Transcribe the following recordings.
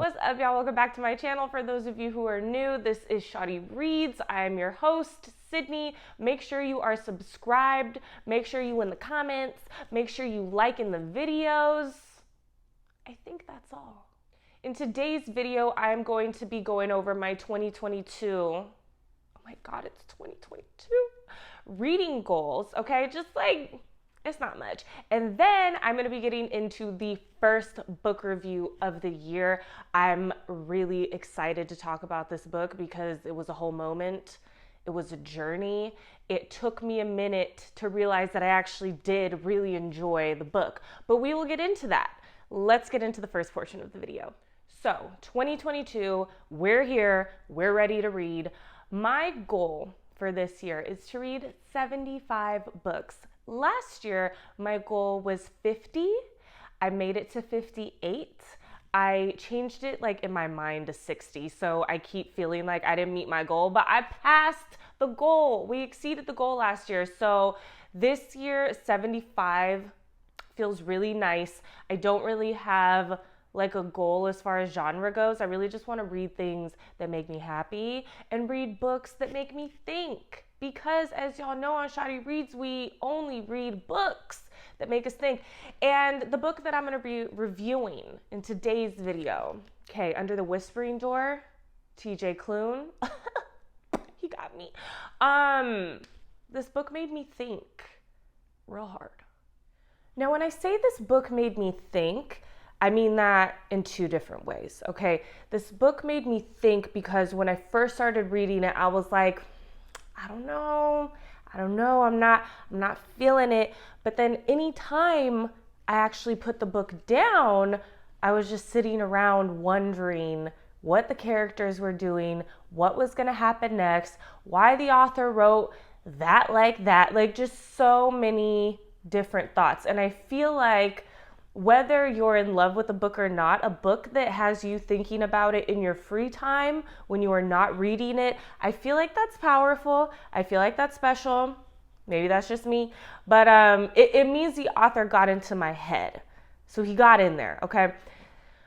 What's up, y'all? Welcome back to my channel. For those of you who are new, this is Shawty Reads. I am your host, Sydney. Make sure you are subscribed. Make sure you in the comments. Make sure you like in the videos. I think that's all. In today's video, I am going to be going over my 2022, oh my God, it's 2022, reading goals, okay? Just like, it's not much. And then I'm going to be getting into the first book review of the year. I'm really excited to talk about this book because it was a whole moment. It was a journey. It took me a minute to realize that I actually did really enjoy the book, but we will get into that. Let's get into the first portion of the video. So 2022, we're here, we're ready to read. My goal for this year is to read 75 books. Last year, my goal was 50. I made it to 58. I changed it like in my mind to 60. So I keep feeling like I didn't meet my goal, but I passed the goal. We exceeded the goal last year. So this year, 75 feels really nice. I don't really have like a goal as far as genre goes. I really just want to read things that make me happy and read books that make me think. Because as y'all know on Shawty Reads, we only read books that make us think. And the book that I'm going to be reviewing in today's video, okay, Under the Whispering Door, TJ Klune, he got me. This book made me think real hard. Now, when I say this book made me think, I mean that in two different ways, okay? This book made me think because when I first started reading it, I was like, I don't know, I'm not feeling it. But then anytime I actually put the book down, I was just sitting around wondering what the characters were doing, what was gonna happen next, why the author wrote that, like just so many different thoughts. And I feel like whether you're in love with a book or not, a book that has you thinking about it in your free time when you are not reading it, I feel like that's powerful. I feel like that's special. Maybe that's just me. But it means the author got into my head. So he got in there, okay?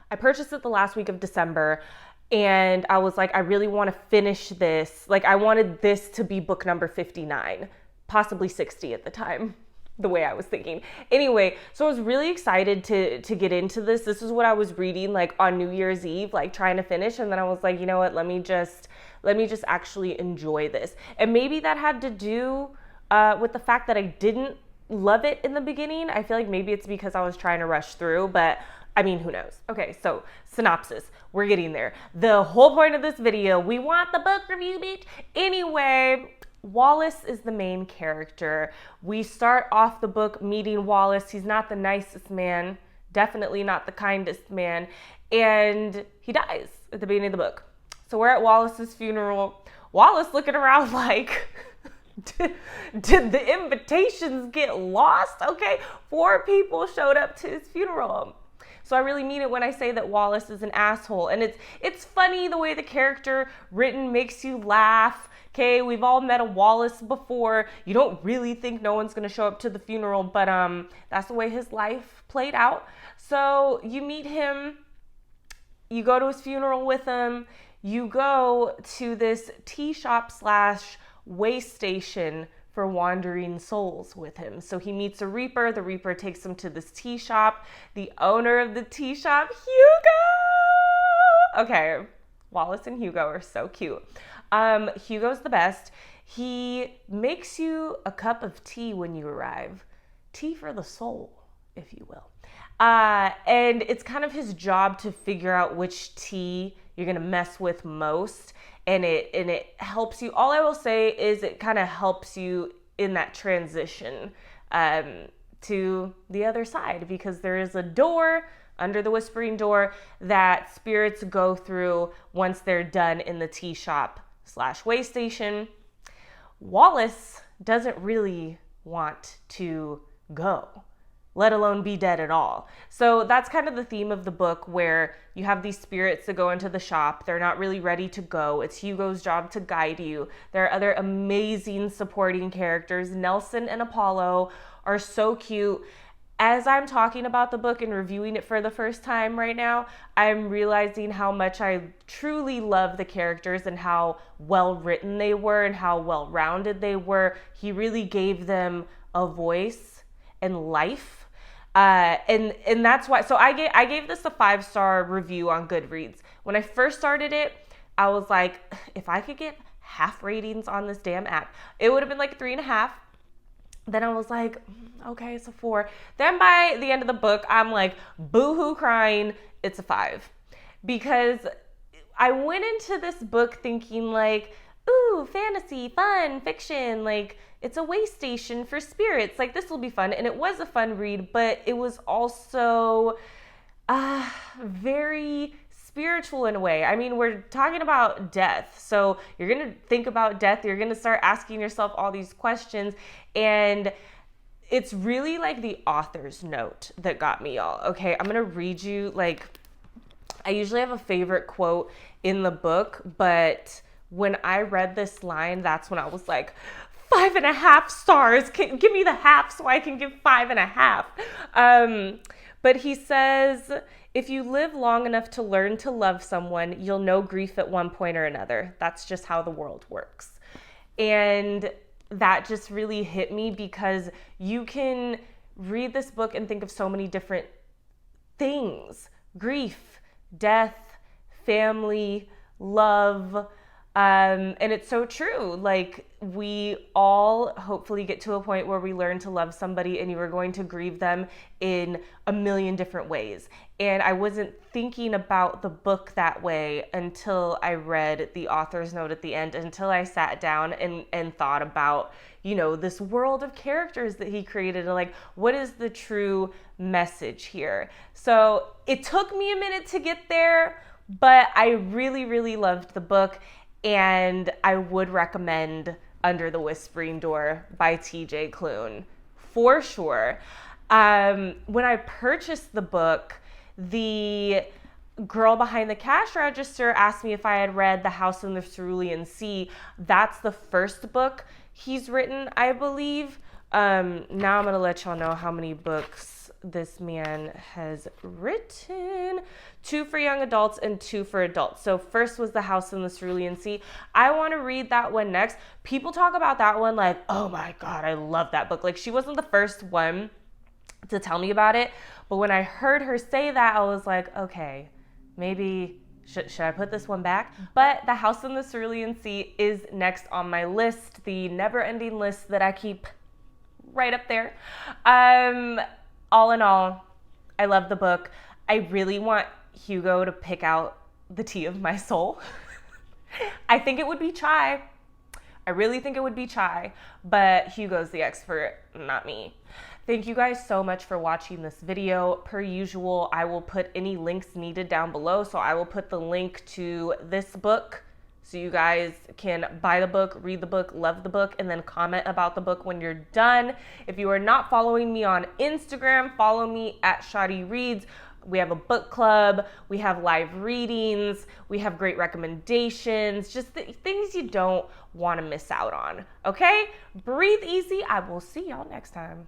I purchased it the last week of December, and I was like, I really want to finish this. Like, I wanted this to be book number 59, possibly 60 at the time, the way I was thinking. Anyway, so I was really excited to get into this. This is what I was reading like on New Year's Eve, like trying to finish. And then I was like, you know what, let me just actually enjoy this. And maybe that had to do with the fact that I didn't love it in the beginning. I feel like maybe it's because I was trying to rush through, but I mean, who knows? Okay, so synopsis, we're getting there. The whole point of this video, we want the book review, bitch. Anyway, Wallace is the main character. We start off the book meeting Wallace. He's not the nicest man, definitely not the kindest man, and he dies at the beginning of the book. So we're at Wallace's funeral. Wallace looking around like, did the invitations get lost? Okay, 4 people showed up to his funeral. So I really mean it when I say that Wallace is an asshole. And it's funny the way the character written makes you laugh. Okay, we've all met a Wallace before. You don't really think no one's gonna show up to the funeral, but that's the way his life played out. So you meet him, you go to his funeral with him, you go to this tea shop / way station for wandering souls with him. So he meets a Reaper. The Reaper takes him to this tea shop. The owner of the tea shop, Hugo. Okay, Wallace and Hugo are so cute. Hugo's the best. He makes you a cup of tea when you arrive. Tea for the soul, if you will. And it's kind of his job to figure out which tea you're gonna mess with most. And it helps you. All I will say is it kind of helps you in that transition to the other side, because there is a door under the Whispering Door that spirits go through once they're done in the tea shop / way station. Wallace doesn't really want to go, let alone be dead at all. So that's kind of the theme of the book, where you have these spirits that go into the shop. They're not really ready to go. It's Hugo's job to guide you. There are other amazing supporting characters. Nelson and Apollo are so cute. as I'm talking about the book and reviewing it for the first time right now, I'm realizing how much I truly love the characters and how well written they were and how well rounded they were. He really gave them a voice and life. And that's why, so I gave this a 5-star review on Goodreads. When I first started it, I was like, if I could get half ratings on this damn app, it would have been like 3.5. Then I was like, okay, it's a 4. Then by the end of the book, I'm like boohoo crying, it's a 5. Because I went into this book thinking like, ooh, fantasy, fun, fiction, like it's a way station for spirits. Like this will be fun. And it was a fun read, but it was also very spiritual in a way. I mean, we're talking about death. So you're going to think about death. You're going to start asking yourself all these questions. And it's really like the author's note that got me, y'all. Okay, I'm going to read you, like, I usually have a favorite quote in the book, but when I read this line, that's when I was like, 5.5 stars. Give me the half so I can give 5.5. But he says, if you live long enough to learn to love someone, you'll know grief at one point or another. That's just how the world works. And that just really hit me because you can read this book and think of so many different things: grief, death, family, love. And it's so true. Like, we all hopefully get to a point where we learn to love somebody and you are going to grieve them in a million different ways. And I wasn't thinking about the book that way until I read the author's note at the end, until I sat down and thought about, you know, this world of characters that he created and like, what is the true message here? So it took me a minute to get there, but I really, really loved the book. And I would recommend Under the Whispering Door by TJ Klune for sure. When I purchased the book, the girl behind the cash register asked me if I had read The House in the Cerulean Sea. That's the first book he's written, I believe. Now I'm going to let y'all know how many books this man has written. 2 for young adults and 2 for adults. So first was The House in the Cerulean Sea. I want to read that one next. People talk about that one like, oh my God, I love that book. Like, she wasn't the first one to tell me about it. But when I heard her say that, I was like, okay, maybe should I put this one back? But The House in the Cerulean Sea is next on my list, the never-ending list that I keep right up there. All in all, I love the book. I really want Hugo to pick out the tea of my soul. I think it would be chai. I really think it would be chai, but Hugo's the expert, not me. Thank you guys so much for watching this video. Per usual, I will put any links needed down below. So I will put the link to this book so you guys can buy the book, read the book, love the book, and then comment about the book when you're done. If you are not following me on Instagram, follow me at Shadi Reads. We have a book club, we have live readings, we have great recommendations, just things you don't want to miss out on, okay? Breathe easy. I will see y'all next time.